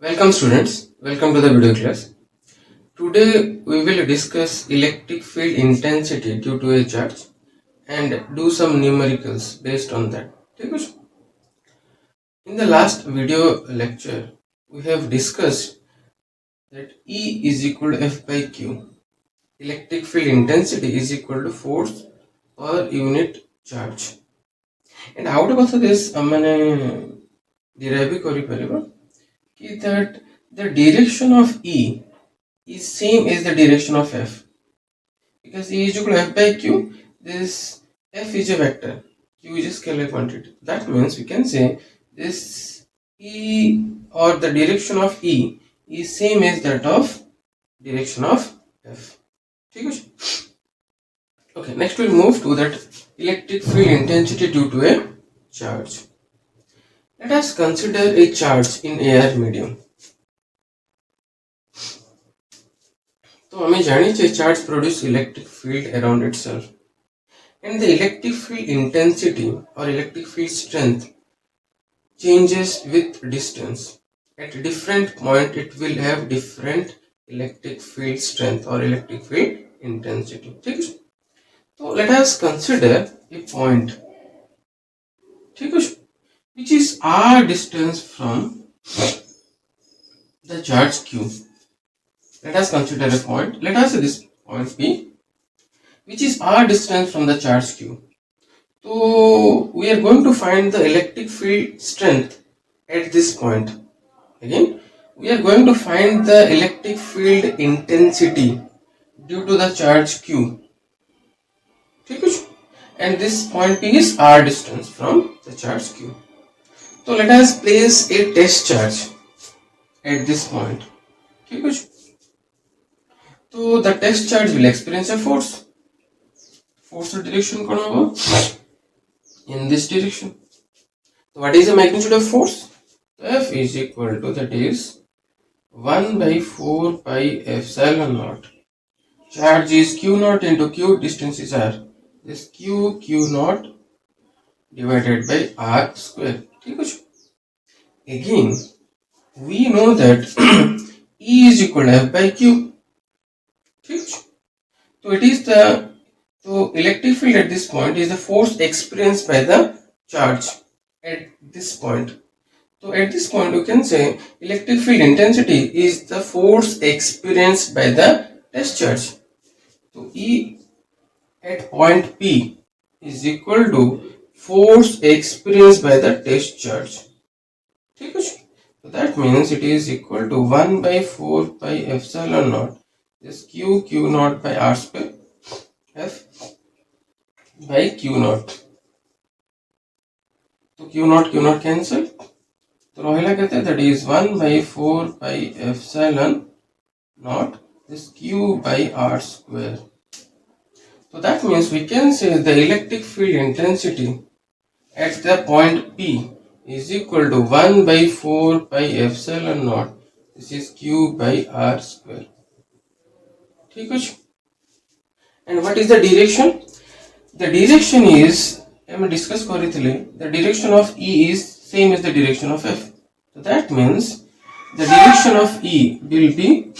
Welcome students, welcome to the video class. Today we will discuss electric field intensity due to a charge and do some numericals based on that. In the last video lecture we have discussed that E is equal to F by Q. Electric field intensity is equal to force per unit charge. And out of this amane derive karipareba ki that the direction of E is same as the direction of F. Because E is equal to F by Q, this F is a vector, Q is a scalar quantity. That means we can say this E or the direction of E is same as that of direction of F. Okay, next we'll move to that electric field intensity due to a charge. Let us consider a charge in air medium. तो हमें जानी चाहिए charge produce electric field around itself, and the electric field intensity or electric field strength changes with distance. At different point it will have different electric field strength or electric field intensity. ठीक है, so let us consider a point, ठीक है, which is r distance from the charge q. Let us consider a point. Let us say this point P, which is r distance from the charge q. So we are going to find the electric field strength at this point. Again, we are going to find the electric field intensity due to the charge q. And this point P is r distance from the charge q. So let us place a test charge at this point. So the test charge will experience a force. Force direction कौन होगा? In this direction. So what is the magnitude of force? F is equal to, that is 1 by 4 pi epsilon naught. Charge is q naught into q, distance is r. This q naught divided by r square. Again, we know that E is equal to F by q. So it is the electric field at this point is the force experienced by the charge at this point. So at this point you can say electric field intensity is the force experienced by the test charge. So E at point P is equal to force experienced by the test charge. So that means it is equal to 1 by 4 pi epsilon naught. This q naught by r square F by q naught. तो q naught cancel. तो रोहिला कहते हैं that is 1 by 4 pi epsilon naught this q by r square. So that means we can say the electric field intensity at the point P is equal to 1 by 4 pi epsilon naught. This is q by r square. ठीक है. And what is the direction? The direction is, हम discuss कर रहे थे, the direction of E is same as the direction of F. So that means the direction of E will be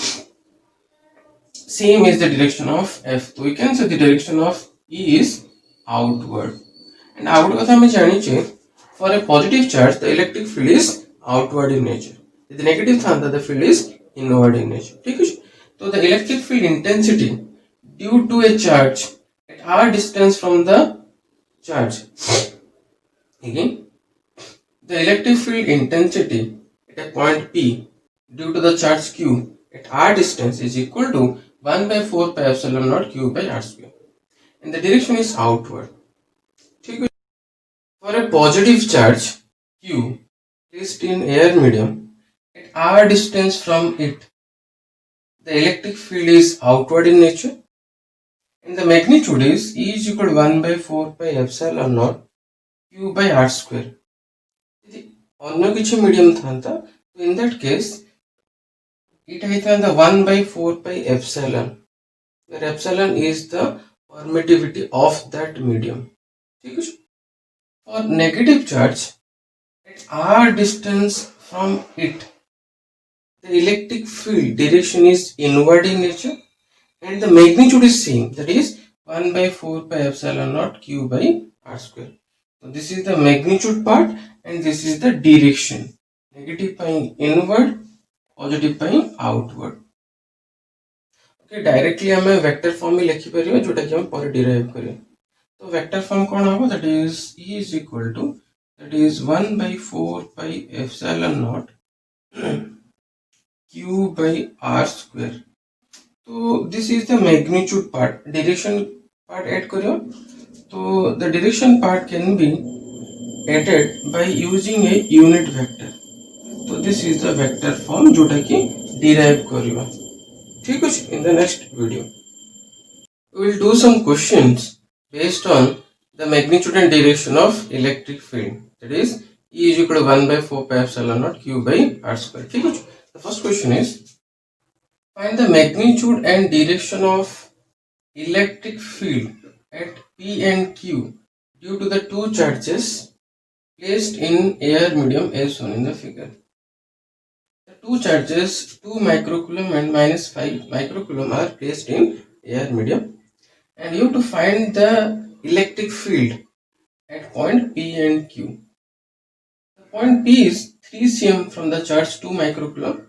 same as the direction of F. So we can say the direction of E is outward. And outward का हमें जानी चाहिए, for a positive charge the electric field is outward in nature. The negative था the field is inward in nature. ठीक है. So the electric field intensity due to a charge at r distance from the charge. Again, the electric field intensity at a point P due to the charge q at r distance is equal to 1 by 4 pi epsilon naught q by r square. And the direction is outward. For a positive charge q placed in air medium at r distance from it, the electric field is outward in nature. And the magnitude is E is equal to 1 by 4 pi epsilon naught q by r square. अन्य किसी medium था, in that case it है 1 by 4 pi epsilon, where epsilon is the permittivity of that medium. For negative charge at r distance from it, the electric field direction is inward in nature and the magnitude is same, that is 1 by 4 pi epsilon naught q by r square. So this is the magnitude part and this is the direction. Negative pi inward, positive pi outward. Okay, directly आम vector form में लिखि परियो जोटा कि हम पर derive करियो. तो वेक्टर फॉर्म कौन होबो, that is E is equal to, that is 1 by 4 pi epsilon naught q by r square. So this is the magnitude part. Direction part add करियो. So the direction part can be added by using a unit vector. So this is the vector form जोटा कि derive करियो. ठीक है. In the next video we will do some questions based on the magnitude and direction of electric field, that is E is equal to 1 by 4 pi epsilon naught q by r square. ठीक है. The first question is, find the magnitude and direction of electric field at P and Q due to the two charges placed in air medium as shown in the figure. The two charges 2 microcoulomb and minus 5 microcoulomb are placed in air medium and you have to find the electric field at point P and Q. The point P is 3 cm from the charge 2 microcoulomb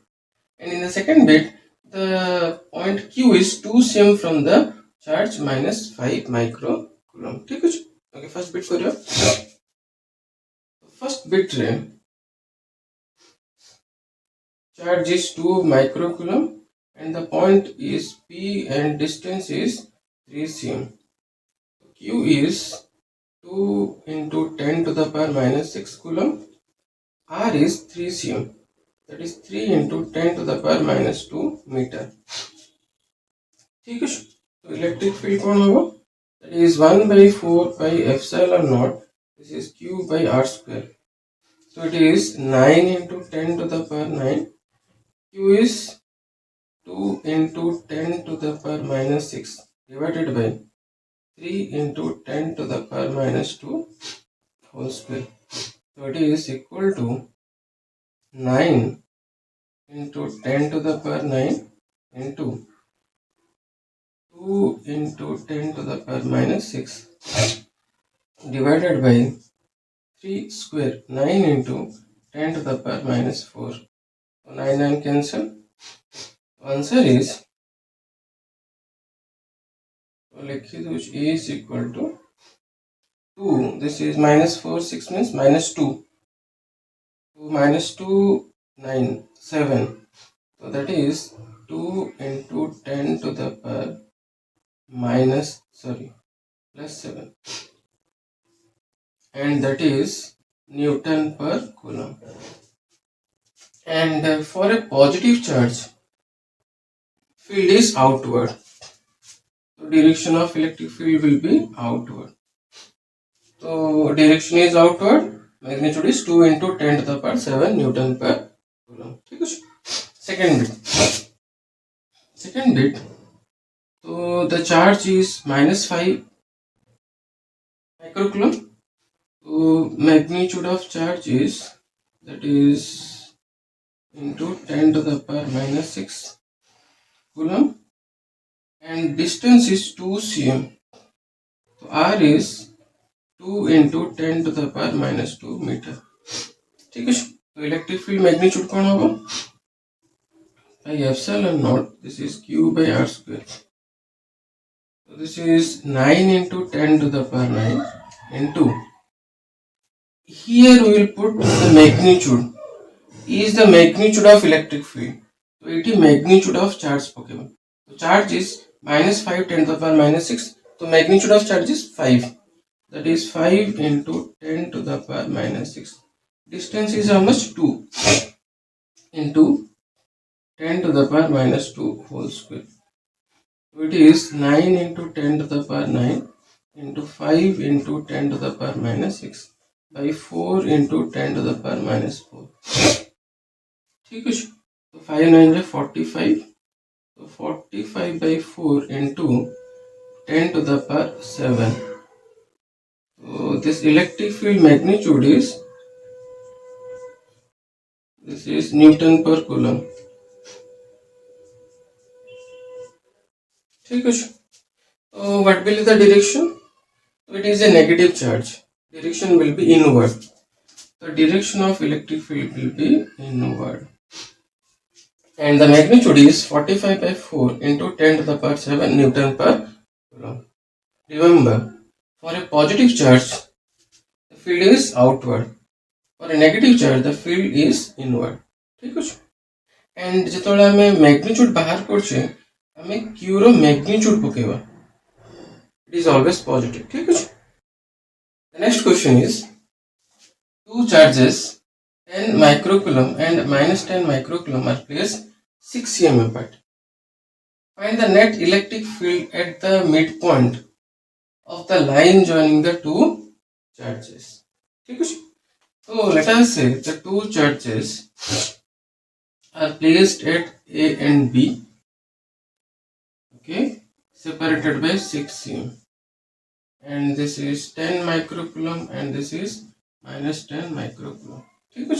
and in the second bit the point Q is 2 cm from the charge minus 5 microcoulomb. ठीक है. Okay, first bit करियो. First bit रे charge is 2 microcoulomb and the point is P and distance is 3 cm. Q is 2 into 10 to the power minus 6 coulomb. R is 3 cm, that is 3 into 10 to the power minus 2 meter. ठीक है. तो electric field कौन होगा, that is 1 by 4 pi epsilon naught, this is q by r square. So it is 9 into 10 to the power 9. Q is 2 into 10 to the power minus 6 divided by 3 into 10 to the power minus 2 whole square. So it is equal to 9 into 10 to the power 9 into 2 into 10 to the power minus 6 divided by 3 square. 9 into 10 to the power minus 4. So 9 cancel. Answer is, which is equal to 2. This is minus 4, 6 means minus 2. 2 minus 2, 9, 7. So that is 2 into 10 to the power plus 7. And that is Newton per coulomb. And for a positive charge, field is outward. So direction of electric field will be outward. So direction is outward. Magnitude is 2 into 10 to the power 7 Newton per coulomb. Second bit. So the charge is minus 5 microcoulomb. So magnitude of charge is, that is into 10 to the power minus 6 coulomb and distance is 2 cm. So r is 2 into 10 to the power minus 2 meter. ठीक है. तो electric field magnitude कौन होगा, by epsilon naught, this is q by r square. So this is 9 into 10 to the power 9 into, here we will put the magnitude, is the magnitude of electric field. So it is magnitude of charge Pokemon. So charge is minus 5 10 to the power minus 6. So magnitude of charge is 5. That is 5 into 10 to the power minus 6. Distance is how much, 2 into 10 to the power minus 2 whole square. So it is 9 into 10 to the power 9 into 5 into 10 to the power minus 6 by 4 into 10 to the power minus 4. ठीक है. So 5 9 is 45. So 45 by 4 into 10 to the power 7. So this electric field magnitude is, this is Newton per coulomb. ठीक है. So what will be the direction? It is a negative charge. Direction will be inward. The direction of electric field will be inward. And the magnitude is 45 by 4 into 10 to the power 7 Newton per coulomb. Remember, for a positive charge, the field is outward. For a negative charge, the field is inward. ठीक है. And ଯେତେବେଳେ ଆମେ magnitude ବାହାର କରୁଛେ ଆମେ Q ର magnitude ପକେଇବା. It is always positive. ठीक है. The next question is, two charges 10 microcoulomb and minus 10 microcoulomb are placed 6 cm apart. Find the net electric field at the midpoint of the line joining the two charges. ठीक है. So let us say the two charges are placed at A and B, okay, separated by 6 cm, and this is 10 microcoulomb and this is minus 10 microcoulomb. ठीक है.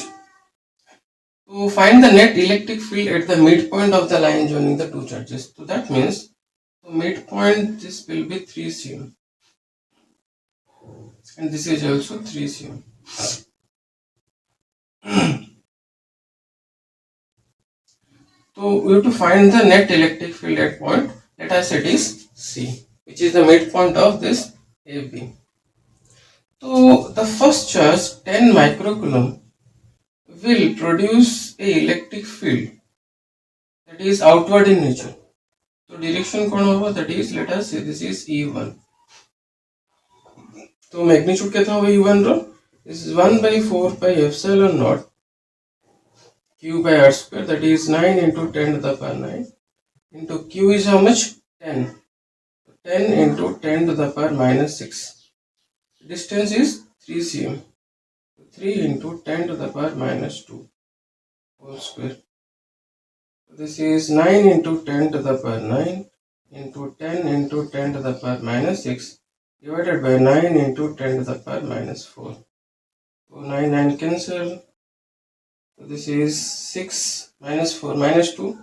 To find the net electric field at the midpoint of the line joining the two charges. So that means the midpoint, this will be 3 cm and this is also 3 cm. So we have to find the net electric field at point, let us say it is C, which is the midpoint of this AB. So the first charge 10 microcoulomb will produce a electric field that is outward in nature. So direction कौन होगा, that is, let us say this is E1. तो magnitude कितना होगा E1 row, this is 1 by 4 pi epsilon naught Q by R square, that is 9 into 10 to the power 9 into Q is how much, 10. 10 into 10 to the power minus 6. Distance is 3 cm. 3 into 10 to the power minus 2 whole square. This is 9 into 10 to the power 9 into 10 into 10 to the power minus 6 divided by 9 into 10 to the power minus 4. So 9 9 cancel. So this is 6 minus 4 minus 2.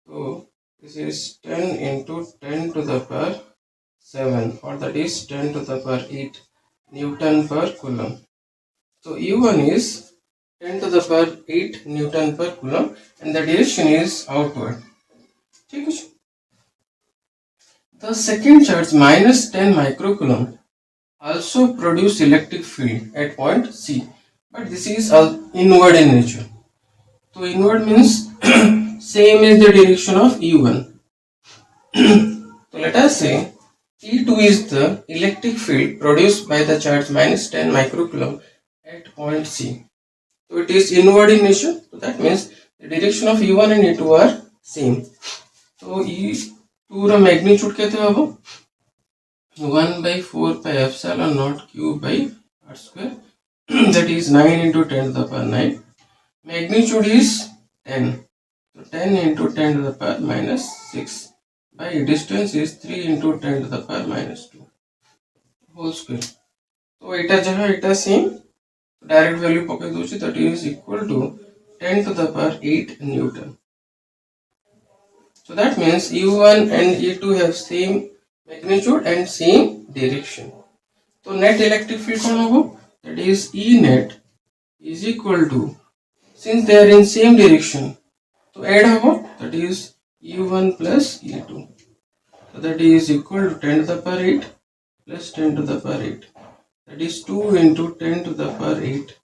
So this is 10 into 10 to the power 7, or that is 10 to the power 8 Newton per coulomb. So E1 is 10 to the power 8 Newton per coulomb and the direction is outward. The second charge minus 10 microcoulomb also produce electric field at point C, but this is inward in nature. So inward means same as the direction of E1. So let us say E2 is the electric field produced by the charge minus 10 microcoulomb at point C. So it is inward in nature. So that means the direction of E1 and E2 are same. So E2 रा magnitude कितना होगा, 1 by 4 pi epsilon naught Q by R square, that is 9 into 10 to the power 9. Magnitude is 10. So 10 into 10 to the power minus 6 by distance is 3 into 10 to the power minus 2 whole square. So eta jaha eta same, direct value पके दोची, that is equal to 10 to the power 8 Newton. So that means E1 and E2 have same magnitude and same direction. So net electric field कौन होगा, that is E net is equal to, since they are in same direction, तो add होगा, that is E1 plus E2. So that is equal to 10 to the power 8 plus 10 to the power 8. That is 2 into 10 to the power 8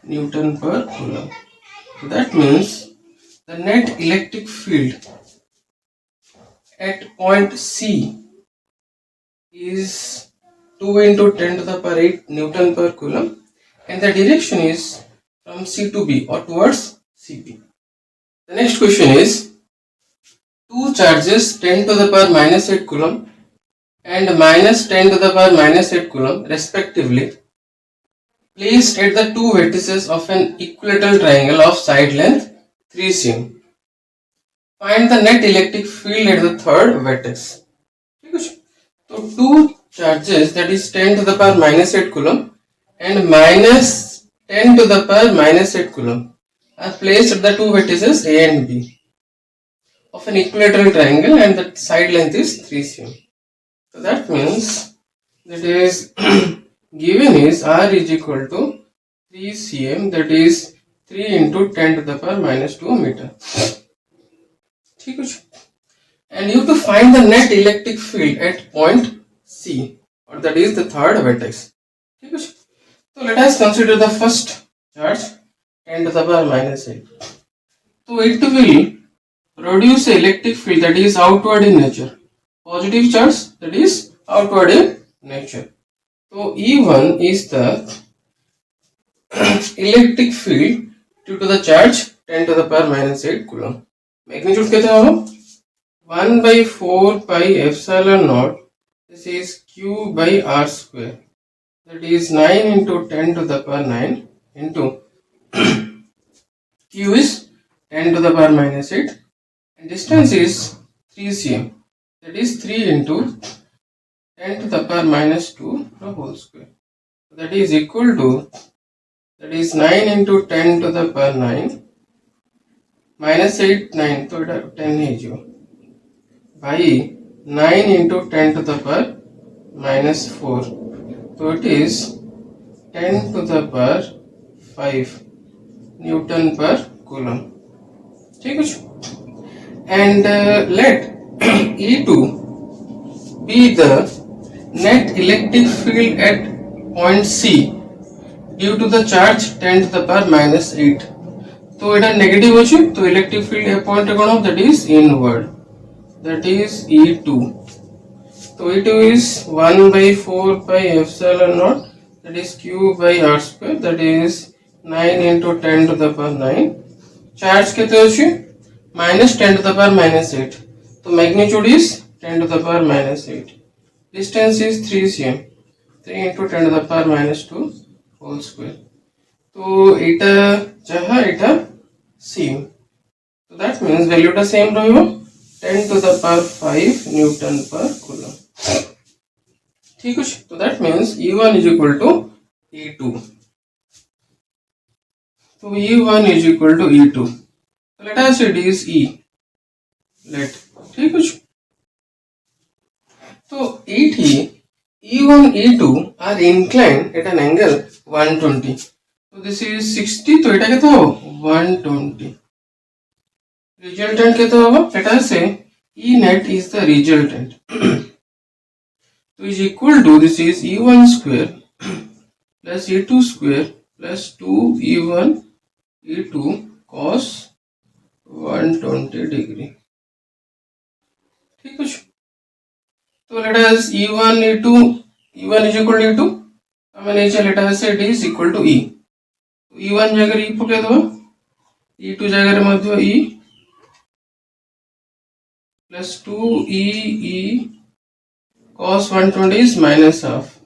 Newton per coulomb. So that means the net electric field at point C is 2 into 10 to the power 8 Newton per coulomb and the direction is from C to B or towards CB. The next question is, two charges 10 to the power minus 8 coulomb and minus 10 to the power minus 8 coulomb respectively placed at the two vertices of an equilateral triangle of side length 3 cm. Find the net electric field at the third vertex. So two charges, that is 10 to the power minus 8 coulomb and minus 10 to the power minus 8 coulomb, are placed at the two vertices A and B. of an equilateral triangle and the side length is 3 cm. So that means that is given is r is equal to 3 cm, that is 3 into 10 to the power minus 2 meter. ठीक है, and you have to find the net electric field at point C, or that is the third vertex. ठीक है, so let us consider the first charge 10 to the power minus 8. So it will produce an electric field that is outward in nature. Positive charge that is outward in nature. So E1 is the electric field due to the charge 10 to the power minus 8 coulomb. Magnitude कितना होगा? 1 by 4 pi epsilon naught. This is Q by R square. That is 9 into 10 to the power 9 into Q is 10 to the power minus 8 and distance is 3 cm. That is 3 into 10 to the power minus 2 the whole square. So that is equal to, that is 9 into 10 to the power 9 minus 8 9 तो 10 है जो by 9 into 10 to the power minus 4, so it is 10 to the power 5 Newton per coulomb. ठीक है, and let E2 be the net electric field at point C due to the charge 10 to the power minus 8. तो এটা negative अछि, तो electric field A point cone that is inward, that is E2. So E2 is 1 by 4 pi epsilon naught, that is Q by R square, that is 9 into 10 to the power 9. Charge कितने अछि? Minus 10 to the power minus 8. तो magnitude is 10 to the power minus 8. Distance is 3 cm. 3 into 10 to the power minus 2 whole square. तो एटा जहाँ एटा same, so that means value टा same रहिबो 10 to the power 5 Newton per coulomb. ठीक है, so that means E1 is equal to E2. So E1 is equal to E2. So let us say it is E. Let, ठीक है, तो E E1 E2 are inclined at an angle 120. So this is 60, तो एटा कितना हो 120. Resultant कितना होगा? Let us say E net is the resultant. So is equal to, this is E1 square plus E2 square plus 2 E1 E2 cos 120 degree. ठीक है, तो let us E1 E2, E1 is equal to E2. हमें नहीं चाहिए, let us say it is equal to E. E1 जगह E पकड़ दो, E2 जगह मध्य E plus 2 E cos 120 is minus half.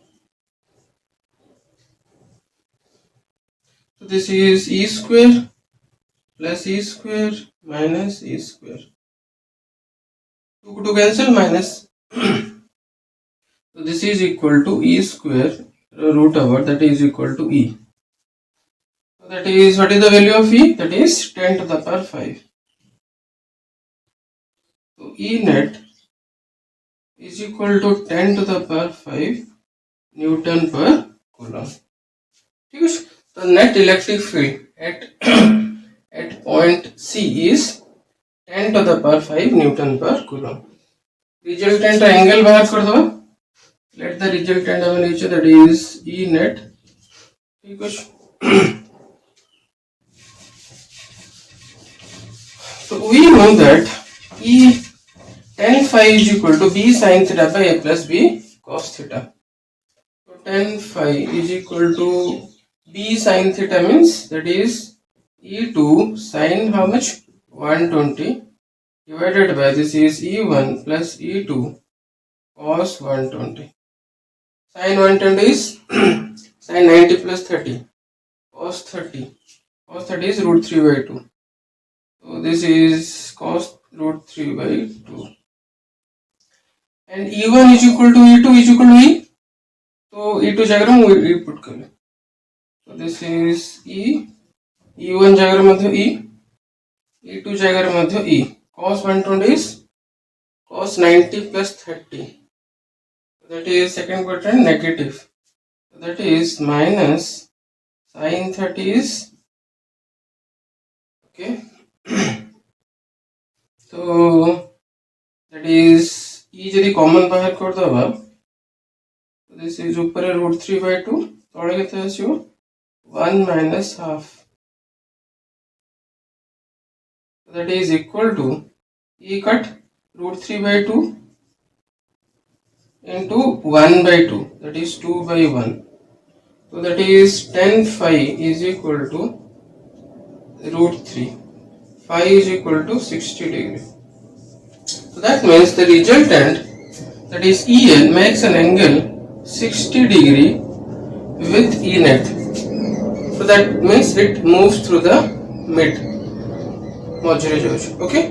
So this is E square plus E square minus E square. 2 to cancel minus. So this is equal to E square root over, that is equal to E. So that is, what is the value of E? That is 10 to the power 5. So E net is equal to 10 to the power 5 Newton per coulomb. ठीक है, the net electric field at point C is 10 to the power 5 Newton per coulomb. Resultant angle बाहर कर दो. Let the resultant of nature, that is E net. ठीक है. So we know that E tan phi is equal to B sin theta by A plus B cos theta. So tan phi is equal to B sin theta, means that is E2 sin how much? 120 divided by, this is E1 plus E2 cos 120. Sin 120 is sin 90 plus 30 cos 30. Cos 30 is root 3 by 2. So this is cos root 3 by 2. And E1 is equal to E2 is equal to E. So E2 जगह में E put कर ले. So this is E. E1 जगह में E. E2 जगह में E. cos 120 is cos 90 plus 30. That is second quadrant negative. That is minus sin 30 is okay. So that is e जदि common बाहर कर दबा दिस इज ऊपर √3/2 तळे केते आसीबो 1 minus half. That is equal to e cut √3/2 into 1/2, that is 2/1. So that is tan phi is equal to √3. Phi is equal to 60 degree. So that means the resultant, that is EL, makes an angle 60 degree with E net. So that means it moves through the mid. Okay.